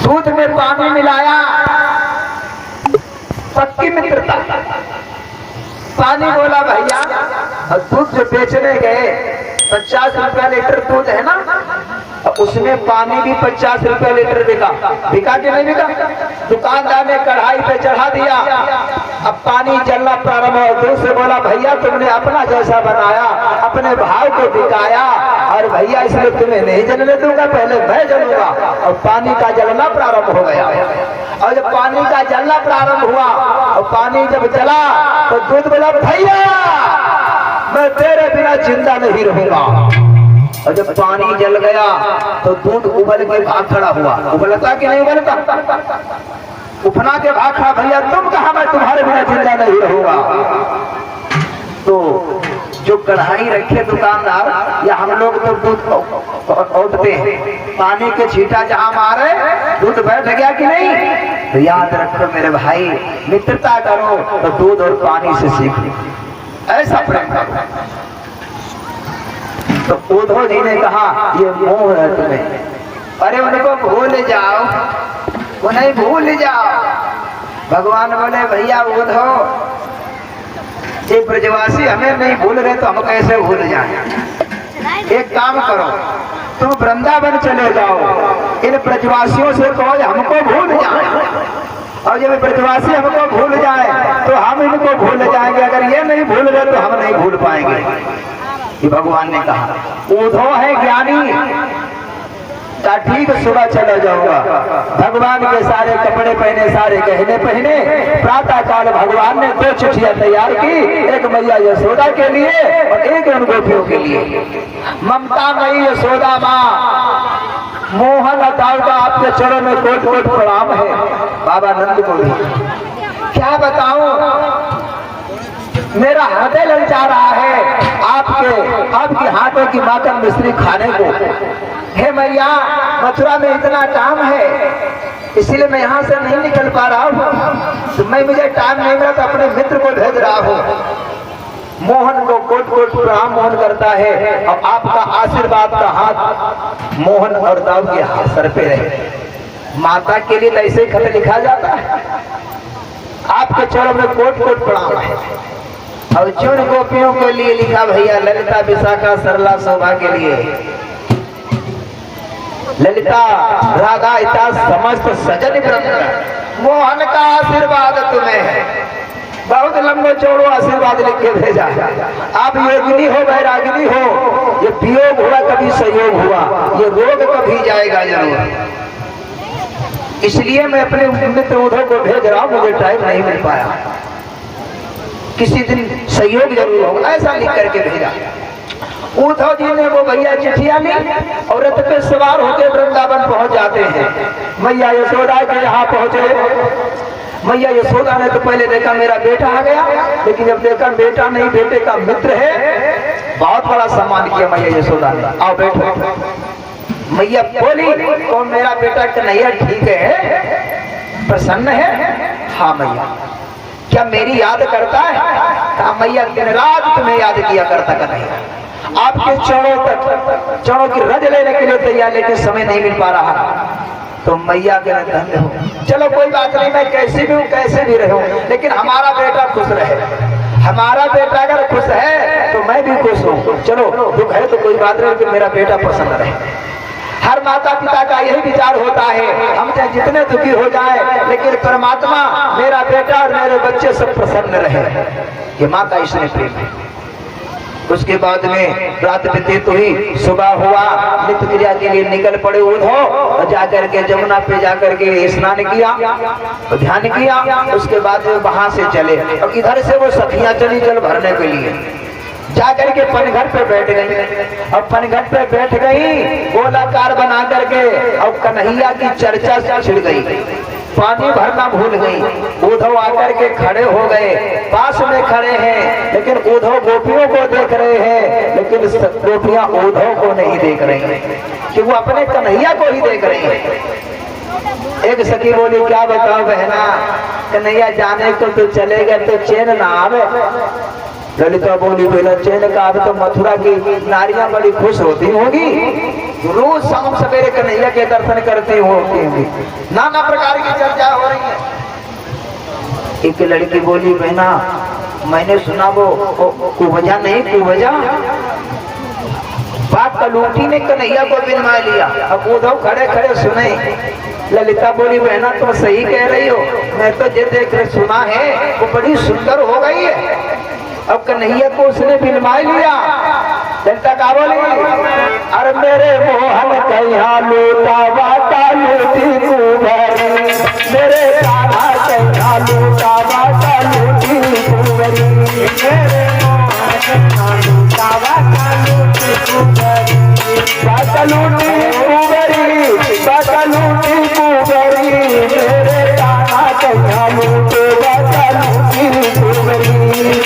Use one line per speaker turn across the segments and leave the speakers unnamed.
दूध में पानी मिलाया, पक्की मित्रता। पानी बोला भैया, और दूध जो बेचने गए 50 रुपया लीटर दूध है ना, उसमें पानी भी 50 रुपया लीटर बिका। बिका कि नहीं बिका? दुकानदार ने कढ़ाई पे चढ़ा दिया, अब पानी जलना प्रारंभ हुआ। दूध से बोला भैया तुमने अपना जैसा बनाया, अपने भाव को बिकाया, और भैया इसलिए तुम्हें नहीं जलने दूंगा, पहले मैं जलूंगा। और पानी का जलना प्रारंभ हो गया। और जब पानी का जलना प्रारंभ हुआ और पानी जब जला तो दूध बोला भैया मैं तेरे बिना जिंदा नहीं रहूंगा। और जब पानी जल गया तो दूध उबल के भाग खड़ा हुआ। उबलता कि नहीं उबलता? उफना के भाग खड़ा, भैया तुम कहा मैं तुम्हारे बिना जिंदा नहीं रहूंगा। तो जो कढ़ाई रखे दुकानदार या हम लोग तो दूध औटते हैं, पानी के छींटा जहां मारे दूध बैठ गया कि नहीं? तो याद रखो मेरे भाई, मित्रता करो तो दूध और पानी से सीखो, ऐसा प्रेम करो। तो उद्धव जी ने कहा ये मोह है तुम्हें, अरे उनको भूल जाओ, उन्हें भूल जाओ। भगवान बोले भैया उद्धव ये ब्रजवासी हमें नहीं भूल रहे तो हम कैसे भूल जाए? एक काम करो, तुम वृंदावन चले जाओ, इन ब्रजवासियों से कहो हमको भूल जाए, और जब ब्रजवासी हमको भूल जाए तो हम इनको भूल जाएंगे। अगर ये नहीं भूल रहे तो हम नहीं भूल पाएंगे। ये भगवान ने कहा। उद्धव है ज्ञानी का ठीक सुबह चला जाऊंगा, भगवान के सारे कपड़े पहने, सारे गहने पहने। प्रातः काल भगवान ने 2 चिट्ठियां तैयार की, एक मैया यशोदा के लिए और एक उन गोपियों के लिए। ममता मई यशोदा माँ, मोहन अताव का आपके चरणों में कोट कोट प्रणाम है। बाबा नंद को भी क्या बताऊं, मेरा हृदय ललचा रहा है आपके हाथों की मातम मिश्री खाने को। हे मैया मथुरा में इतना काम है इसलिए मैं यहाँ से नहीं निकल पा रहा हूँ, तो मुझे टाइम नहीं मिला तो अपने मित्र को भेज रहा हूँ। मोहन को कोट कोट प्रणाम मोहन करता है, और आपका आशीर्वाद का हाथ मोहन और दाऊ के हाथ सर पे रहे। माता के लिए ऐसे खत लिखा जाता है, आपके चरणों में कोट कोट प्रणाम है। और जिन गोपियों के लिए लिखा भैया, ललिता विशाखा सरला शोभा के लिए, ललिता राधा इता समस्त सजन वृंद, मोहन का आशीर्वाद तुम्हें है। बहुत लंबे चौड़ो आशीर्वाद लिख के भेजा। आप योगिनी हो वैरागिनी हो, ये वियोग हुआ कभी संयोग हुआ, ये रोग कभी जाएगा जरूर। इसलिए मैं अपने मित्र उद्धव को भेज रहा हूँ, मुझे टाइम नहीं मिल पाया, किसी दिन सहयोग जरूर होगा, ऐसा लिख करके भेजा। उद्धव जी ने वो भैया चिट्ठियां ली और रथ पे सवार होकर वृंदावन पहुंच जाते हैं। मैया यशोदा के यहाँ पहुंचे। मैया यशोदा ने तो पहले देखा मेरा बेटा आ गया, लेकिन जब देखा बेटा नहीं बेटे का मित्र है, बहुत बड़ा सम्मान किया मैया यशोदा ने। आओ बैठो। मैया बोली तो मेरा बेटा कन्हैया ठीक है, प्रसन्न है? हाँ मैया। क्या मेरी याद करता है? कहा मैया दिन रात तुम्हें याद किया करता कन्हैया, आपके चरणों की रज लेने के लिए तैयार, लेकिन समय नहीं मिल पा रहा। तो मैया के धन्य हो, चलो कोई बात नहीं, मैं कैसे भी हूँ कैसे भी रहूं, लेकिन हमारा बेटा खुश रहे। हमारा बेटा अगर खुश है तो मैं भी खुश हूँ। चलो दुख है तो कोई बात नहीं, लेकिन मेरा बेटा प्रसन्न रहे। हर माता पिता का यही विचार होता है, हम चाहे जितने दुखी हो जाए, लेकिन परमात्मा मेरा बेटा और मेरे बच्चे सब प्रसन्न रहे। ये माँ का इसने प्रेम है। उसके बाद में रात व्यतीत हुई, सुबह हुआ, नित्य क्रिया के लिए निकल पड़े उद्धव, और जाकर के जमुना पे जाकर के स्नान किया, ध्यान किया। उसके बाद वहां से चले और इधर से वो सखियां चली जल भरने के लिए। जाकर के पनघट पे बैठ गई, और पनघट पे बैठ गई गोलाकार बना करके, और कन्हैया की चर्चा छिड़ गई, पानी भरना भूल गई। उद्धव आकर के खड़े हो गए, पास में खड़े हैं, लेकिन उद्धव गोपियों को देख रहे हैं, लेकिन गोपियां उद्धव को नहीं देख रही हैं, कि वो अपने कन्हैया को ही देख रही हैं। एक सखी बोली क्या बताओ बहना, कन्हैया जाने को तो चले गए तो चैन ना आवे। ललिता बोली बेला चैन का अब तो मथुरा की नारियां बड़ी खुश होती होगी, रोज शाम सवेरे कन्हैया के दर्शन करती होंगी, नाना प्रकार की चर्चा हो रही है। एक लड़की बोली बहना मैंने सुना वो कुवजा नहीं कुवजा बात कलूटी ने कन्हैया को बिनवा लिया। अब उद्धव खड़े खड़े सुने। ललिता बोली बहना तुम सही कह रही हो, मैं तो ये देख रहे सुना है वो बड़ी सुंदर हो गई है। अब कन्हैया को उसने बिनवा लिया। जनता का बोली अरे मेरे मोहन कन्हैया लूटा वाटा लूटी कुंवरी, मेरे राधा कन्हैया लूटा वाटा लूटी कुंवरी, मेरे मोहन लूटा वाटा लूटी कुंवरी, वाटा लूटी कुंवरी, वाटा लूटी कुंवरी, मेरे राधा कन्हैया लूटे वाटा लूटी कुंवरी,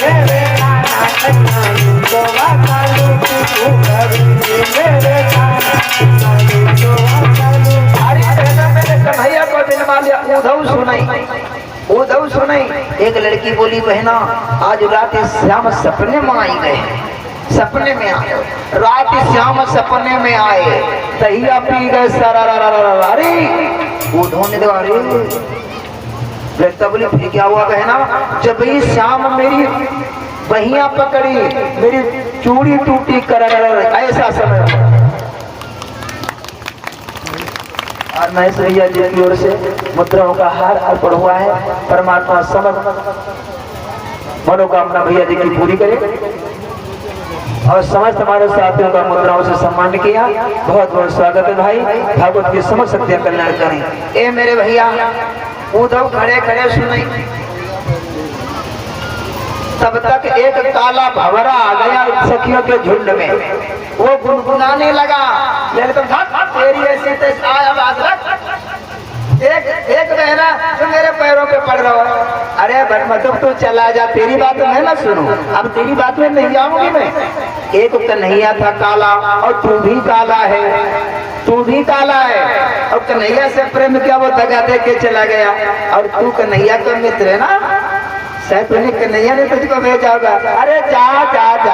मेरे राधा कन्हैया लूटे वाटा लूटी कुंवरी, मेरे राधा कन्हैया लूटे वाटा लूटी। अरे मेरे कन्हैया को बिनवा लिया। उद्धव सुनाई। एक लड़की बोली बहना आज रात श्याम सपने में आई गए, सपने में आए रात श्याम सपने में आए, दहिया पी गए सारा। अरे उद्धव ने दो लड़का बोली फिर क्या हुआ बहना? जब ही श्याम मेरी बहिया पकड़ी मेरी चूड़ी टूटी कर ऐसा समय। और महेश भैया जी की ओर से मुद्राओं का हार अर्पण हुआ है। परमात्मा समस्त मनोकामना भैया जी की पूरी करे और समस्त हमारे साथियों का मुद्राओं से सम्मान किया। बहुत बहुत स्वागत है भाई, भागवत की समस्त सत्य कल्याण करें। ए मेरे भैया उद्धव खड़े खड़े सुनाई। तब तक एक काला भंवरा आ गया सखियों के झुंड में, वो गुनगुनाने लगा तेरी ऐसी आवाज एक बहना तो मेरे पैरों पे पड़ रहा है। अरे मतलब तू चला जा, तेरी बात मैं ना सुनूं, अब तेरी बात में नहीं आऊंगी मैं। एक कन्हैया था काला और तू भी काला है, तू भी काला है और कन्हैया से प्रेम किया वो दगा दे के चला गया और तू कन्हैया का मित्र है ना, शायद कन्हैया ने तुझको भेजा होगा। अरे जा जा जा,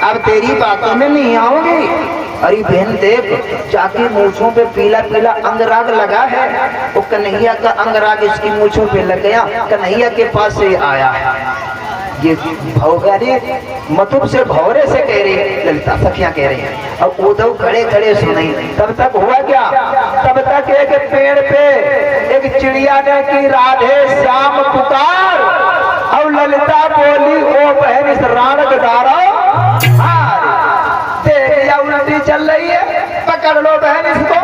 अब तेरी बातों में नहीं आऊंगी। अरे बहन देख जाके मूछों पे पीला पीला अंगराग लगा है, वो कन्हैया का अंगराग इसकी मूछों पे लग गया, कन्हैया के पास से आया। ये भौगारी मतुब से भौरे से कह रही है, ललिता सखियां कह रही है। अब उद्धव खड़े खड़े सुनाई। तब तक हुआ क्या? तब तक एक पेड़ पे एक चिड़िया ने की राधे श्याम पुकार और ललिता बोली ओ बहन इस राण गदारा देखिया उल्टी चल रही है, पकड़ लो बहन इसको,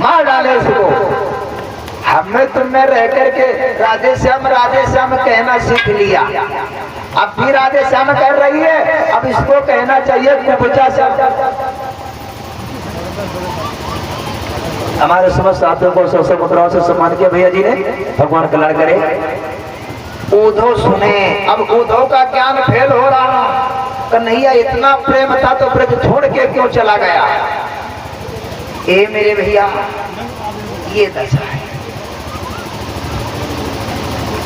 मार डाले इसको। हमने तुमने रह करके राधे श्याम कहना सीख लिया, अब भी राधे श्याम कह रही है, अब इसको कहना चाहिए कुबजा श्याम। हमारे समस्त साथियों को सबसे मुद्राओं से सम्मान किया भैया जी ने, भगवान कल्याण करे। उद्धव सुने। अब उद्धव का ज्ञान फेल हो रहा, कन्हैया इतना प्रेम था तो ब्रज छोड़ के क्यों चला गया? ए मेरे भैया ये दशा है।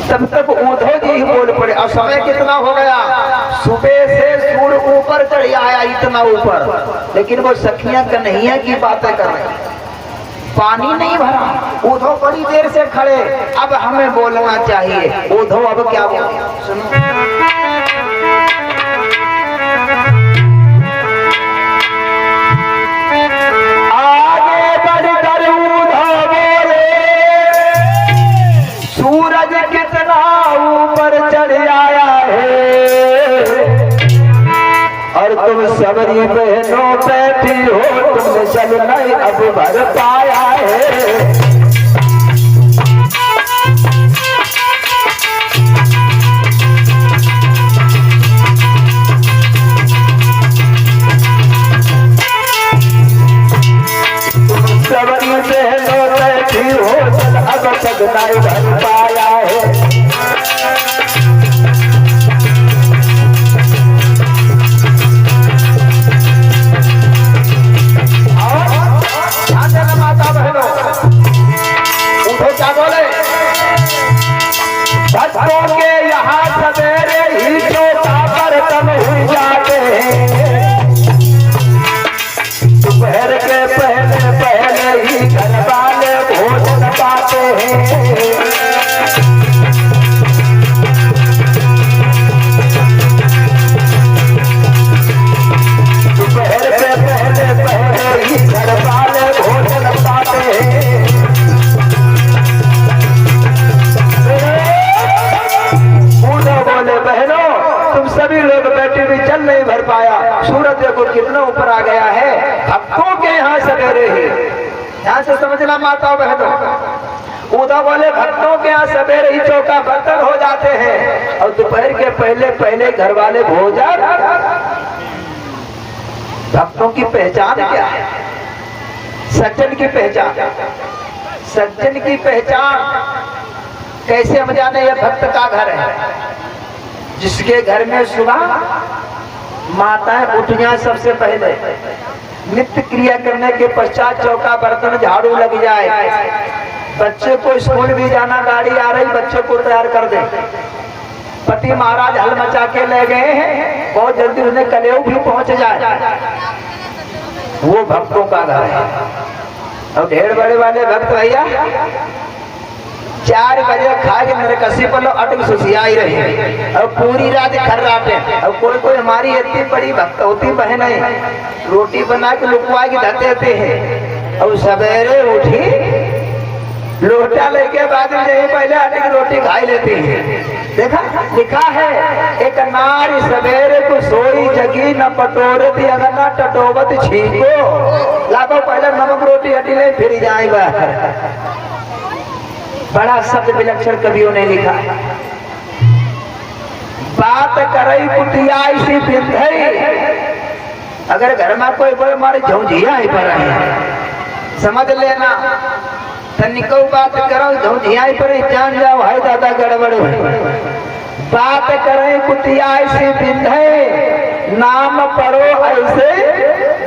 तब तक उद्धव जी ही बोल पड़े। अब समय कितना हो गया? सुबह से सूर्य ऊपर चढ़ आया, इतना ऊपर, लेकिन वो सखियां कन्हैया की बातें कर रही, पानी नहीं भरा। उद्धव बड़ी देर से खड़े, अब हमें बोलना चाहिए। उद्धव अब क्या बोले सुनो। आगे बढ़कर उद्धव बोले सूरज कितना ऊपर चढ़ आया है और तुम सबरी बहनों बैठी हो, तुम चल नहीं अब भर पाया है। तुम सबरी बहनों बैठी हो, चल अब तक नहीं भर पाया है। क्या बोले? भक्तों के यहाँ सवेरे ही चौका पर तब समझना माताओं बहनों। उधर बोले भक्तों के यहाँ सवेरे ही चौका बर्तन हो जाते हैं और दोपहर के पहले पहले घर वाले भोजन। भक्तों की पहचान क्या है? सज्जन की पहचान। सज्जन की पहचान कैसे हम जाने? यह भक्त का घर है जिसके घर में सुबह माताएं उठ जाए, सबसे पहले नित्य क्रिया करने के पश्चात चौका बर्तन झाड़ू लग जाए, बच्चे को स्कूल भी जाना, गाड़ी आ रही, बच्चे को तैयार कर दे। पति महाराज हल मचा के ले गए हैं, बहुत जल्दी उन्हें कलेऊ भी पहुंच जाए, वो भक्तों का घर है। और ढेर बड़े वाले भक्त भैया 4 बजे खा के नरकसी पर अटक सुसियाई रहे और पूरी रात खर्राटे। और कोई हमारी इतनी बड़ी भक्त होती बहन है, रोटी बना के लुकवा के धरते हैं और सवेरे उठी लोटा लेके बाद में पहले अटक रोटी खाई लेती है। देखा लिखा है, एक नारी सवेरे को सोई जगी न पटोरत अगना टटोबत छीको। लाभो पहले नमक रोटी हटी ले फिर जाए बाहर। बड़ा शब्द विलक्षण कवियों ने लिखा है। बात करई कुटिया सी बिंधई, अगर घर में कोई बड़े मारे झौझिया ही पर है समझ लेना, तनिको बात करो झौझिया पर जान जाओ है दादा गड़बड़ है। बात करें कुटिया सी बिंधई, नाम पढ़ो ऐसे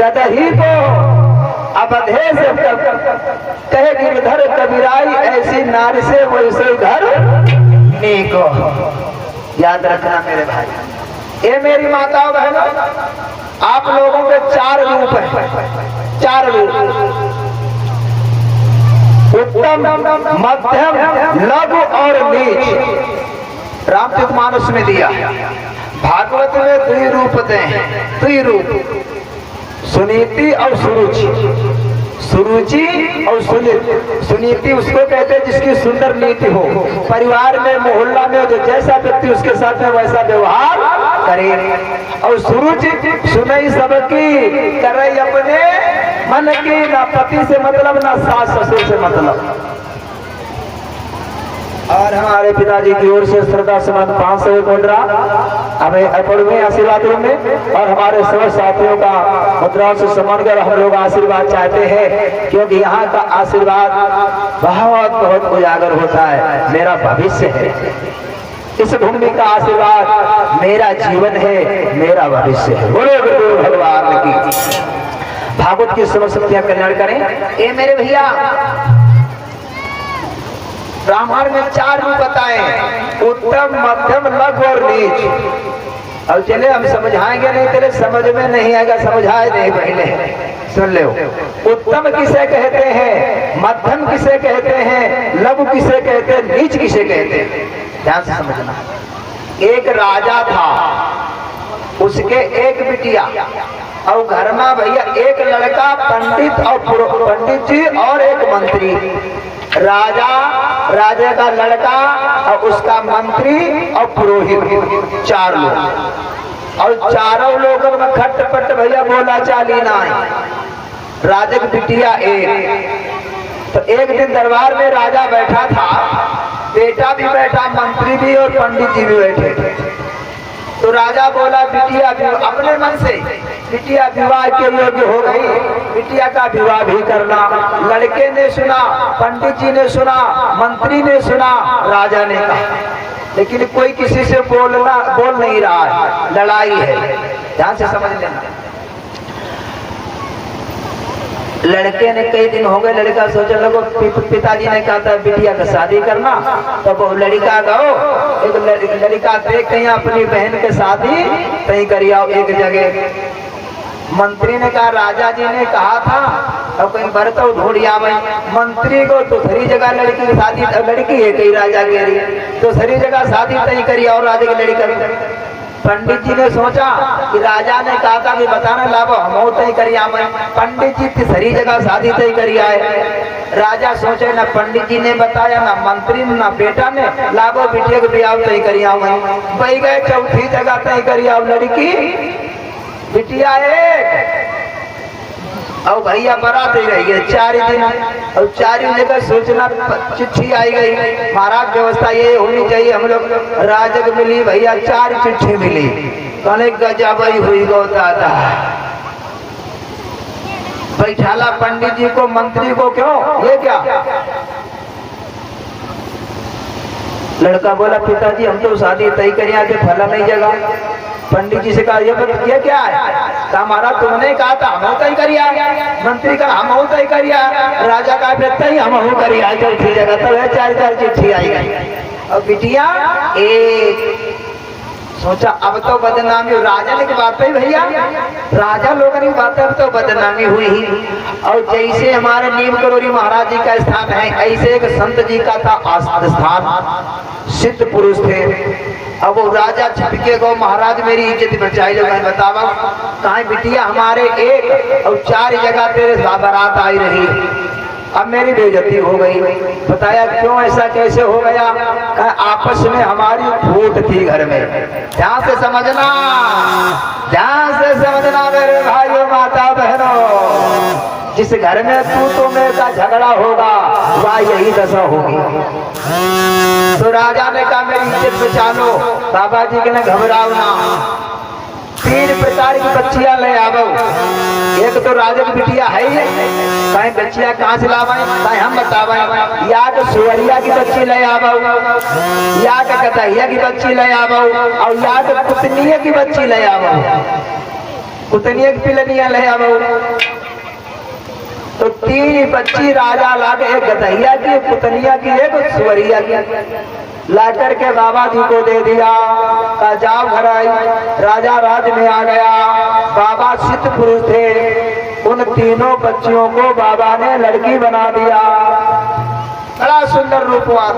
ददही को अवधे से कहे गिरधर कबीराई, ऐसी नारी से वैसे घर नीको। याद रखना मेरे भाई। ये मेरी माताओं बहनों, आप लोगों के 4 रूप है, 4 रूप, उत्तम, मध्यम, लघु और नीच। रामचरितमानस में दिया, भागवत में 2 रूप दे, 2 रूप, सुनीति और सुरुचि। सुरुचि और सुनीति उसको कहते हैं जिसकी सुंदर नीति हो, परिवार में मोहल्ला में जो जैसा व्यक्ति उसके साथ में वैसा व्यवहार करे। और सुरुचि सुनई सबकी, करे अपने मन की, ना पति से मतलब ना सास ससुर से मतलब। और हमारे पिताजी की ओर से श्रद्धा समान 500 मुद्रा हमें अर्पण में आशीर्वाद में, और हमारे सब साथियों का मुद्राओं से सम्मान कर हम लोग आशीर्वाद चाहते हैं, क्योंकि यहाँ का आशीर्वाद बहुत बहुत उजागर होता है। मेरा भविष्य है, इस भूमि का आशीर्वाद मेरा जीवन है, मेरा भविष्य है। बोलो गुरु भगवान की। भागवत की समस्या कल्याण करें। ये मेरे भैया ब्राह्मण में 4 रूप बताए, उत्तम, मध्यम, लघु और नीच। और चले हम समझाएंगे नहीं, तेरे समझ में नहीं आएगा, समझाए नहीं पहले सुन लो। उत्तम किसे कहते हैं, मध्यम किसे कहते हैं, लघु किसे कहते हैं, नीच किसे कहते हैं, ध्यान से समझना। एक राजा था, उसके एक बिटिया, और घर में भैया एक लड़का पंडित जी और एक मंत्री। राजा का लड़का और उसका मंत्री और पुरोहित, 4 लोग। और चारों लोगों में खटपट भैया बोला चाली ना है। राजा की बिटिया एक। तो एक दिन दरबार में राजा बैठा था, बेटा भी बैठा, मंत्री भी और पंडित जी भी बैठे थे। तो राजा बोला बिटिया अपने मन से, बिटिया विवाह के योग्य हो गई, बिटिया का विवाह भी करना। लड़के ने सुना, पंडित जी ने सुना, मंत्री ने सुना, राजा ने कहा, लेकिन कोई किसी से बोल नहीं रहा है, लड़ाई है। ध्यान से समझ लेना। लड़के ने कई दिन हो गए, लड़का सोचा लगो पिताजी ने कहा था बिटिया का शादी करना, तो वो लड़का गो एक लड़का देख कहीं अपनी बहन के शादी कहीं करी आओ एक जगह। मंत्री ने कहा राजा जी ने कहा था और कहीं बरतो ढूंढिया भाई। मंत्री को तो सही जगह लड़की की शादी, लड़की है कहीं राजा के लिए, तो सही जगह शादी तय करी और राजा की लड़की। पंडित जी ने सोचा कि राजा ने कहा था कि बताना लाभो हम तय करिया। पंडित जी तीसरी जगह शादी तय करी आए। राजा सोचे ना पंडित जी ने बताया, ना मंत्री ने, ना बेटा ने, लाभो बिटिया के ब्याह तय करिया। वही गए 4थी जगह तय करिया। लड़की बिटिया एक, और भैया बारात ही रही है 4 दिन, और 4 जगह सूचना चिट्ठी आई गई, महाराज व्यवस्था ये होनी चाहिए, हम लोग राजक मिली भैया 4 चिट्ठी मिली, कहने गजबई हुई गो दादा। बैठाला पंडित जी को, मंत्री को, क्यों ये क्या? लड़का बोला पिताजी हम तो शादी तय करिया थे, फला नहीं जगह। पंडित जी से कहा ये क्या है? कहा महाराज तुमने कहा था हम तय करिया। मंत्री का हम तय करिया, राजा का तय हम करिया, चिट्ठी जगह तो है 4 चिट्ठी आई गई। और बिटिया एक सोचा अब तो बदनामी, राजा ने की बात है भैया, राजा लोगों की बात है, अब तो बदनामी हुई ही। और जैसे हमारे नीम करोरी महाराज जी का स्थान है, ऐसे एक संत जी का था स्थान, सिद्ध पुरुष थे। अब वो राजा छिपके गो, महाराज मेरी इज्जत बचाई लो। मैं बतावा कहा बिटिया हमारे 1 और 4 जगह तेरे बारात आई रही, अब मेरी बेइज्जती हो गई। बताया क्यों, ऐसा कैसे हो गया? आपस में हमारी फूट थी घर में। ध्यान से समझना, ध्यान से समझना मेरे भाइयों माता बहनों, जिस घर में तू तो मेरे का झगड़ा होगा वह यही दशा होगी। तो राजा ने कहा मेरी इज्जत बचा लो। बाबा जी के ने घबराओ ना, 3 प्रकार की बच्चियां ले आवो। एक तो राजा की बिटिया है ही, कहीं बच्चियां कहाँ से लावाएं, कहीं हम बतावाएं। या तो सुअरिया की बच्ची ले आवो, या तो गदहिया की बच्ची ले आवो, और या तो कुतनिया की बच्ची ले आवो, कुतनिया की पिलनिया ले आवो। तो 3 बच्ची राजा लागे, एक गदहिया की, एक कुतनिया की, एक सुअरिया की, ला करके बाबा जी को दे दिया। का जाओ घर आई। राजा राज में आ गया। बाबा सिद्ध पुरुष थे, उन 3 बच्चियों को बाबा ने लड़की बना दिया। बड़ा सुंदर रूप हुआ।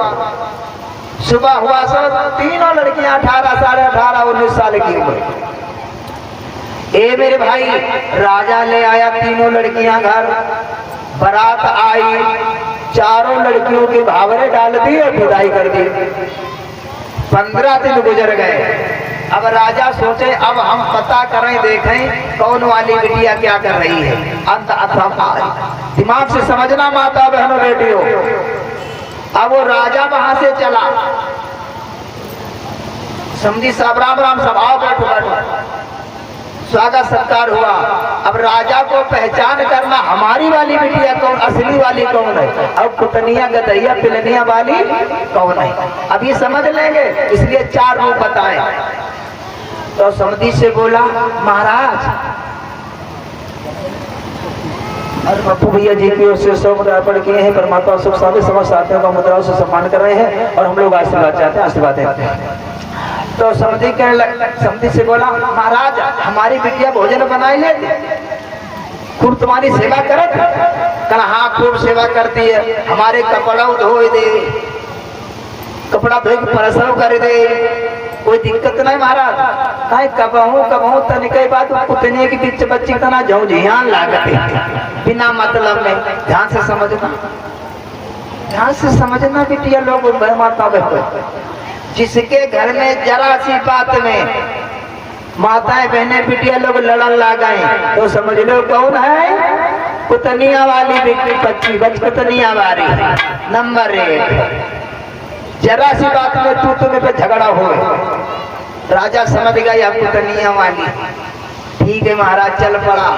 सुबह हुआ सब 3 लड़कियां 18, 18.5, 19 साल की उम्र। ए मेरे भाई राजा ले आया 3 लड़कियां घर, बारात आई, 4 लड़कियों की भावरे डाल दी और विदाई कर दी। 15 दिन गुजर गए। अब राजा सोचे अब हम पता करें, देखें कौन वाली बिटिया क्या कर रही है। अंत अथवा दिमाग से समझना माता बहनों बेटियों। अब वो राजा वहां से चला, समझी साहब राम राम सब आओ बैठो बैठो, स्वागत सत्कार हुआ। अब राजा को पहचान करना हमारी वाली बिटिया कौन, असली वाली कौन है, अब कुतनिया गदहिया पिलनिया वाली कौन है, अब ये समझ लेंगे। इसलिए 4 रूप बताए। तो समधी से बोला महाराज, और पप्पू भैया जी की ओर से 100 मुद्रा अर्पण किए हैं। परमात्मा सुख शांति समस्त साथियों का मुद्राओं से सम्मान कर रहे हैं और हम लोग आशीर्वाद चाहते हैं, आशीर्वाद देते हैं। तो समधी से बोला महाराज हमारी बिटिया भोजन बनाई ले, खूब तुम्हारी सेवा करत। कहा हाँ खूब सेवा करती है, हमारे कपड़ा धो दे, कपड़ा धो के परसव कर दे, कोई दिक्कत नहीं महाराज। कहीं कबहू तनिक बात कुतने की बीच बच्ची तना जाऊँ ध्यान लागते बिना मतलब में। ध्यान से समझना, ध्यान से समझना बिटिया लोग माता बहन, जिसके घर में जरा सी बात में माताएं बहनें बिटिया लोग लड़न लगाए तो समझ लो कौन है, कुतनिया वाली बच्ची, कुतनिया वाली नंबर 1। जरा सी बात में तू तुम्हें पे झगड़ा हो, राजा समझ गया कुतनिया वाली। ठीक है महाराज चल पड़ा।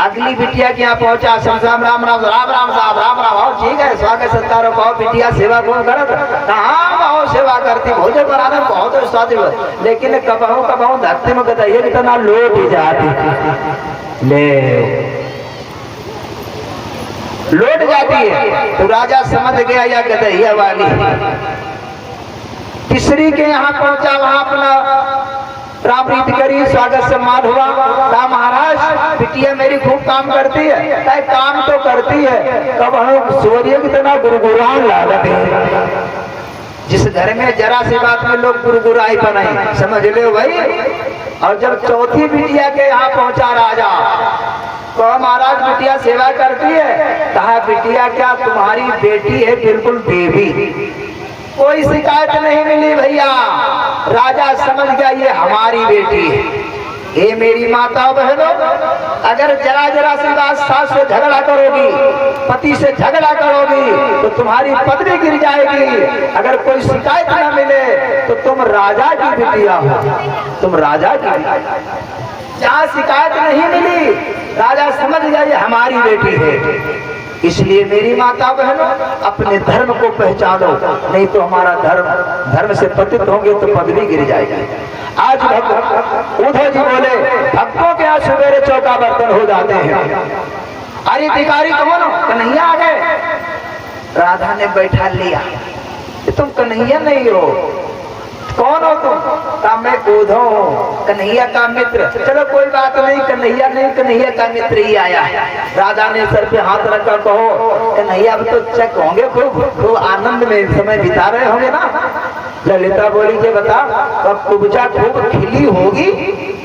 अगली बिटिया के यहाँ पहुंचा, राम राम राम राम राम साहब राम राम आओ, ठीक है स्वागत सत्कार कहो, बिटिया सेवा कौन करत? कहाँ बहुत सेवा करती, भोजन बनाने में बहुत स्वादिष्ट, लेकिन कबहू धरती में गदहिया कितना लोट ही जाती ले लोट जाती है। तो राजा समझ गया या गदहिया वाली। तीसरी के यहाँ पहुंचा, वहां अपना राम रीति करी, स्वागत सम्मान हुआ। कहा महाराज बिटिया मेरी खूब काम करती है। कहे काम तो करती है, कब हम सूर्य की तरह गुरगुरान लागत है। जिस घर में जरा सी बात में लोग गुरगुराई बनाई, समझ लो भाई। और जब चौथी बिटिया के यहाँ पहुंचा राजा, तो महाराज बिटिया सेवा करती है। कहा बिटिया क्या तुम्हारी बेटी है, बिल्कुल देवी, कोई शिकायत नहीं मिली भैया। राजा समझ गया ये हमारी बेटी है। ये मेरी माता बहनों, अगर जरा जरा सी बात सास से झगड़ा करोगी, पति से झगड़ा करोगी तो तुम्हारी पत्नी गिर जाएगी। अगर कोई शिकायत न मिले तो तुम राजा की बिटिया हो, तुम राजा की। जहाँ शिकायत नहीं मिली राजा समझ जाइए हमारी बेटी है। इसलिए मेरी माता बहनों, अपने धर्म को पहचानो, नहीं तो हमारा धर्म से पतित होंगे तो पदवी गिर जाएगी। आज उद्धव जी बोले भक्तों के यहाँ सवेरे चौका बर्तन हो जाते हैं। अरे अधिकारी कौन हो? कन्हैया आ गए। राधा ने बैठा लिया, तुम कन्हैया नहीं हो, कौन हो तुम? कहा मैं उद्धव हूँ, कन्हैया का मित्र। चलो कोई बात नहीं, कन्हैया नहीं, कन्हैया का मित्र ही आया। राधा ने सर पे हाथ रखा, कहो कन्हैया अब तो चक होंगे, खूब आनंद में समय बिता रहे होंगे ना। ललिता बोली के बता, अब कुब्जा खूब खिली होगी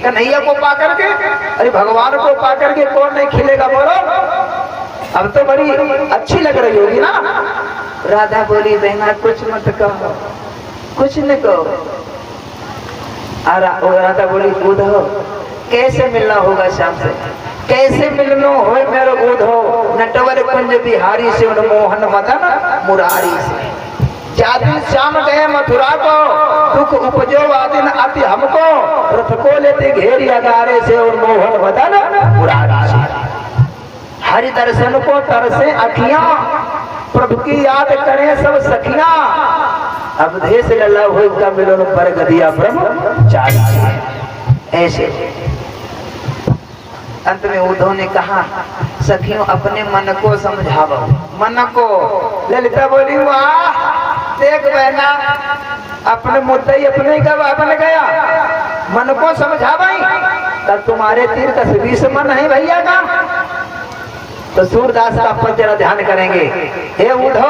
कन्हैया को पा करके। अरे भगवान को पा करके कौन नहीं खिलेगा बोलो? अब तो बड़ी अच्छी लग रही होगी ना। राधा बोली बहना कुछ मत कहो, कुछ न कहो। राधा बोली उद्धव कैसे मिलना होगा शाम से? कैसे मिलनो हो मेरे उद्धव? नटवर कुंज बिहारी से मोहन मदन मुरारी से। जादिन श्याम गए मथुरा को, दुख उपजो वादिन अति हमको, रथ को लेते घेरी अगारे से और मोहन मदन मुरारी से। हरि दर्शन को तरसे अखियां, प्रभु की याद करें सब सखियां। अब देश लल्ला हो का मिलन पर गदिया ब्रह्मचारी। ऐसे अंत में उद्धव ने कहा सखियों अपने मन को समझाओ, मन को। ललिता बोली वाह देख बहना, अपने मुद्दे अपने कब बन गया, मन को समझावाई। तब तुम्हारे तीर का 20 मन है भैया का। तो सूरदास का पद जरा ध्यान करेंगे। हे उद्धव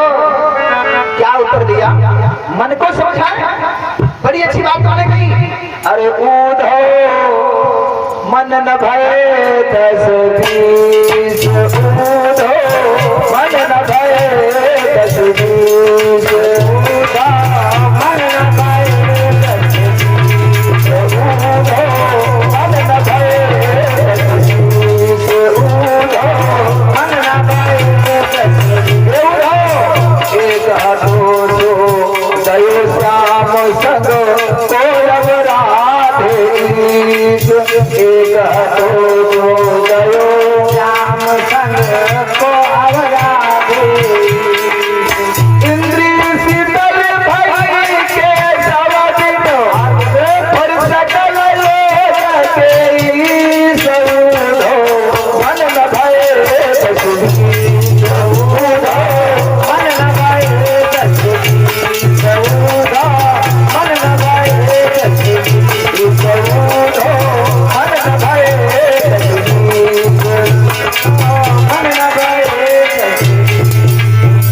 क्या उत्तर दिया? मन को समझाए। बड़ी अच्छी बात उन्होंने कही। अरे उद्धव मन न भय 10-20, उद्धव मन न भय 10-20, मन न भय 10-20, मन न भय 10-20, मन न भय 10-20। एक हाथों दयो श्याम संग कोरब राधे, एक हाथों दयो श्याम संग कोरब राधे। इंद्रिय शीतल भई के सवदित, पर सकल लोक के सऊधो, मन न भय 10-20, मन न भय 10-20, मन न भय 10-20, मन न भय 10-20, मन न भय 10-20।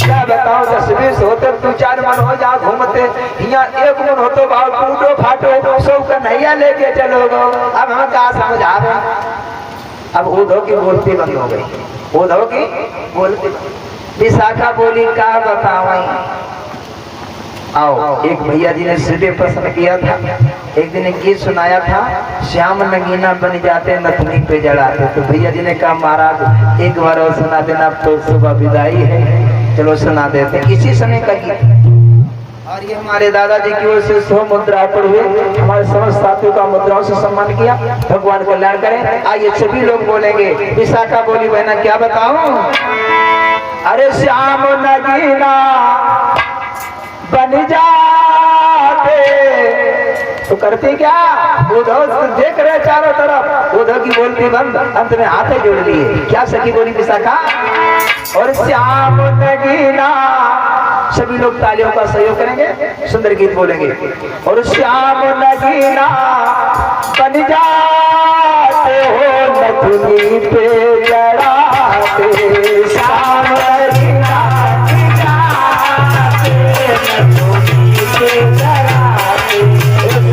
क्या बताओ 10-20 होते 2-4 मन हो जा घूमते, यहाँ 1 मन हो तो भाव टूटो फाटो सब कन्हैया लेके चलो गो। अब हम क्या समझा रहे? अब उद्धव की बोलती बंद हो गई, उद्धव की बोलती। विशाखा बोली क्या बताओ। आओ एक भैया जी ने सीधे प्रश्न किया था, एक दिन एक गीत सुनाया था, श्याम नगीना बन जाते नथनी पे जड़ाते। तो भैया जी ने कहा महाराज एक बार और सुना देना, तो सुबह विदाई है, चलो सुना देते। इसी समय का गीत और ये हमारे दादाजी की ओर से 100 मुद्रा पढ़े, हमारे समस्त साथियों का मुद्राओं से सम्मान किया। भगवान कल्याण करें। आइए सभी लोग बोलेंगे। विशाखा बोली बहना क्या बताऊं? अरे श्याम नगीना बन जाते तो करती क्या? उद्धव देख रहे चारों तरफ, उद्धव की बोलती बंद, अंत में हाथ जोड़ लिए। क्या सखी बोली विशाखा? और श्याम नगीना, सभी लोग तालियों का सहयोग करेंगे, सुंदर गीत बोलेंगे। और श्याम नगीना बन जाते हो नथुनी पे जड़ाते, श्याम नगीना बन जाते नथुनी पे जड़ाते,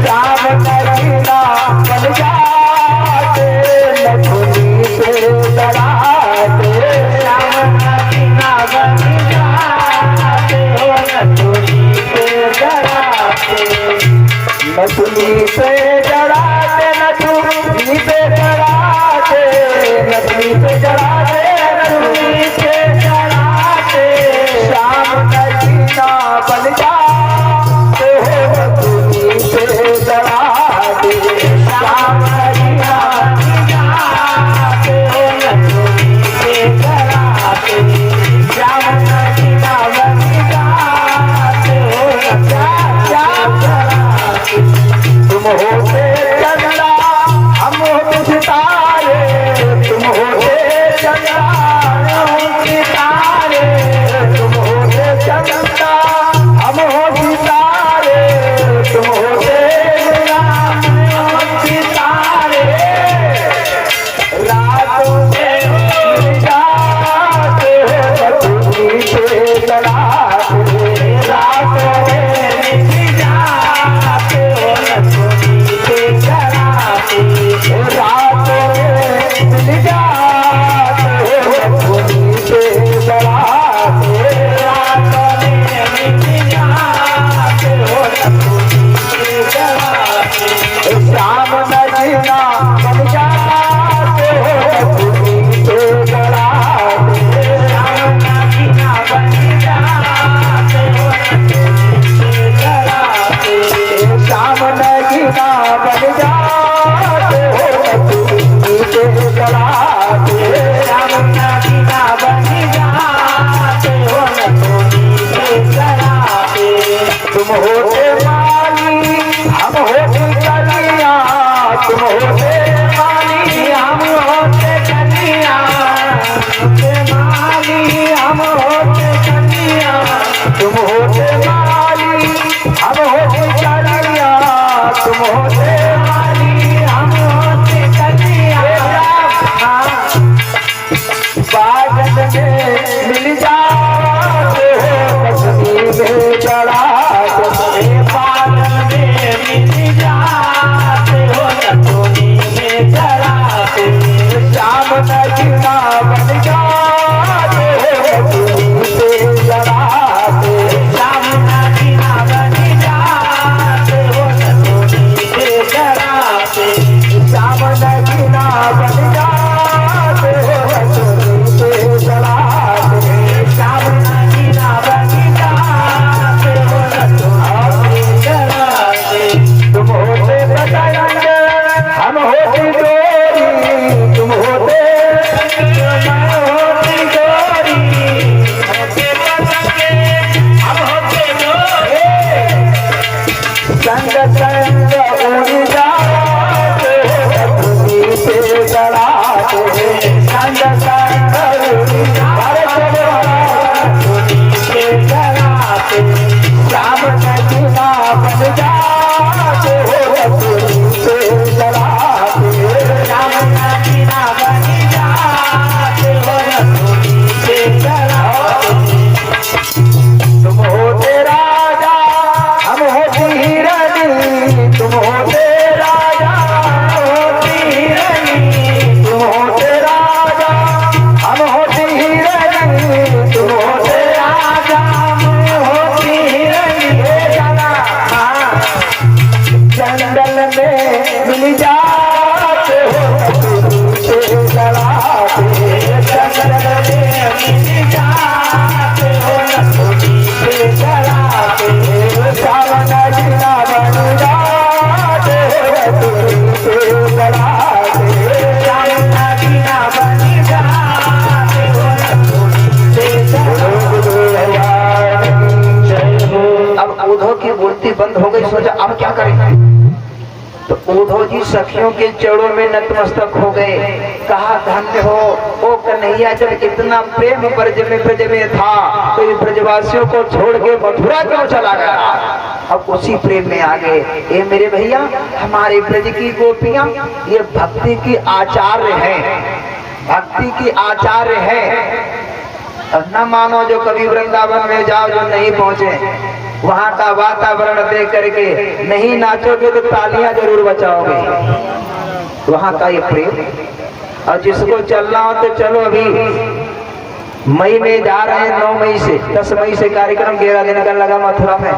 श्याम नगीना बन जाते नथुनी पे जड़ाते, श्याम नगीना बन नथुनी पे जड़ाते, नथुनी पे जड़ाते, नथुनी पे चढ़ा के नथनी पे चढ़ा के नथनी पे चढ़ा के श्याम नगीना बन जा तो नथनी पे चढ़ा के श्याम नगीना बन जा तो नथनी पे चढ़ा के श्याम नगीना बन जा तो श्याम चढ़ा के तुम होते चंदा हम होते सितारे तुम होते चंदा हम सितारे तुम होते चंदा हम हो सितारे तुम होते राम हम सितारे रातों में जाते हो नथनी पे चढ़ाते रातों में जाते हो नथनी पे चढ़ाते रातों में मिल जाते हो नथनी पे चढ़ाते रातों में मिल जाते हो नथनी पे चढ़ाते श्याम नगीना बन जाते हो नथनी पे चढ़ाते श्याम नगीना बन जाते हो नथनी पे चढ़ाते श्याम नगीना बन जाते हो नथनी पे चढ़ाते श्याम नगीना बन जाते हो नथनी पे चढ़ाते तुम होते माली हम होते कलिया तुम होते माली हम होते कलिया होते माली हम होते कलिया तुम होते माली हम होते कलिया तुम होते माली हम होते कलिया बागन में मिल जाते हो नथनी में चढ़ाते बागन में मिल जाते हो नथनी में चढ़ाते श्याम नगीना बन जाते हो नथनी पे चढ़ाते श्याम नगीना बन जाते हो नथनी पे चढ़ाते श्याम नगीना बन जाते हो नथनी पे चढ़ाते श्याम नगीना बन जाते हो नथनी पे चढ़ाते तुम होते बजरंग हम होती डोरी तुम होते मैं होती डोरी होते बजरंग हम होते डोरी संग संग उड़ जाते हो नथनी पे चढ़ाते संग संग उड़ जाते हो नथनी पे चढ़ाते श्याम नगीना बन जाते हो नथनी पे चढ़ाते श्याम नगीना बन जाते हो नथनी पे चढ़ाते तुम होते राजा हम होती हिरणी तुम होते राजा हम होती हिरणी तुम होते राजा हम होती हिरणी तुम होते राजा हम होती हिरणी जंगल में मिल जाते हो नथनी पे चढ़ाते जंगल में मिल जाते हो नथनी पे चढ़ाते श्याम नगीना बन जाते हो नथनी पे चढ़ाते श्याम नगीना बन जाते हो नथनी पे चढ़ाते। अब उद्धव की मूर्ति बंद हो गई सोचा अब क्या करें तो उद्धव जी सखियों के चरणों में नतमस्तक हो गए कहा धन्य हो ओ कन्हैया जब इतना प्रेम ब्रज में था तो ये ब्रजवासियों को छोड़ के मथुरा क्यों चला गया अब उसी प्रेम में आ गए ये मेरे भैया हमारे ब्रज की गोपियां ये भक्ति की आचार्य हैं भक्ति की आचार्य है न मानो जो कभी वृंदावन में जाओ जो नहीं पहुंचे वहां का वातावरण देख करके नहीं नाचोगे तो तालियां जरूर बचाओगे वहां का ये प्रेम और जिसको चलना हो तो चलो अभी मई में जा रहे हैं 9 मई से 10 मई से कार्यक्रम 11 दिन का लगा मथुरा में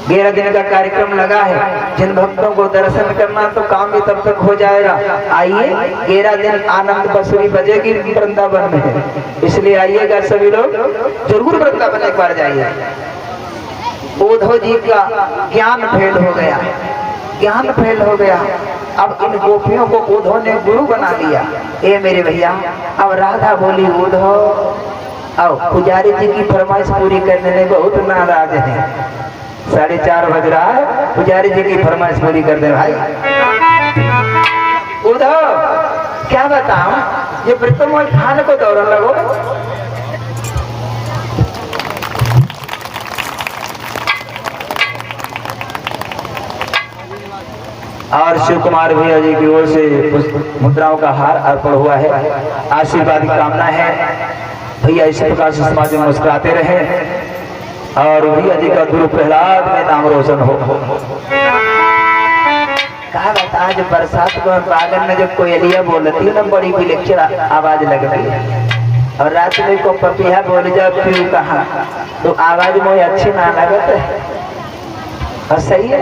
11 दिन का कार्यक्रम लगा है। जिन भक्तों को दर्शन करना तो काम भी तब तक हो जाएगा। आइए 11 दिन आनंद बंसुरी बजेगी वृंदावन में, इसलिए आइएगा सभी लोग, जरूर वृंदावन एक बार जाइए। उद्धव जी का ज्ञान फेल हो गया, ज्ञान फेल हो गया। अब इन गोपियों को उद्धव ने गुरु बना लिया। ए मेरे भैया, अब राधा बोली उद्धव आओ, पुजारी जी की फरमाइश पूरी करने में बहुत नाराज है। 4:30 बज रहा है, पुजारी जी की फरमाइश पूरी कर दे भाई। उद्धव क्या बताऊं, ये प्रीतम खान को दौड़न लगो। और शिव कुमार भैया जी की ओर से मुद्राओं का हार अर्पण हुआ है। आशीर्वाद की कामना है, भैया इसी प्रकार से समाज में मुस्कुराते रहे और भैया जी का गुरु प्रहलाद में नाम रोशन हो। कहा बता, आज बरसात को बागन में जब कोयलिया बोलती ना, बड़ी विलक्षण आवाज लगती है, और रात में को पपिया बोल जब पीऊ कहा तो आवाज मोई अच्छी ना लगत है। और सही है,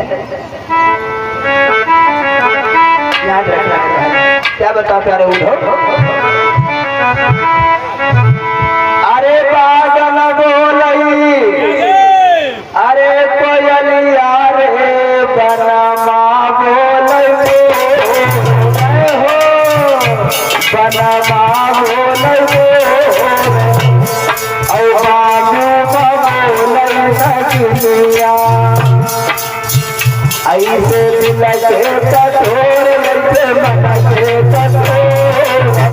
याद रखना है। क्या बता प्यारे उद्धव, अरे बागन बोलई, अरे कोयलिया रे बनमा बोलई हो, बनमा बोलई औ बाबू बोलई सकिया, ऐसे लगे कठोर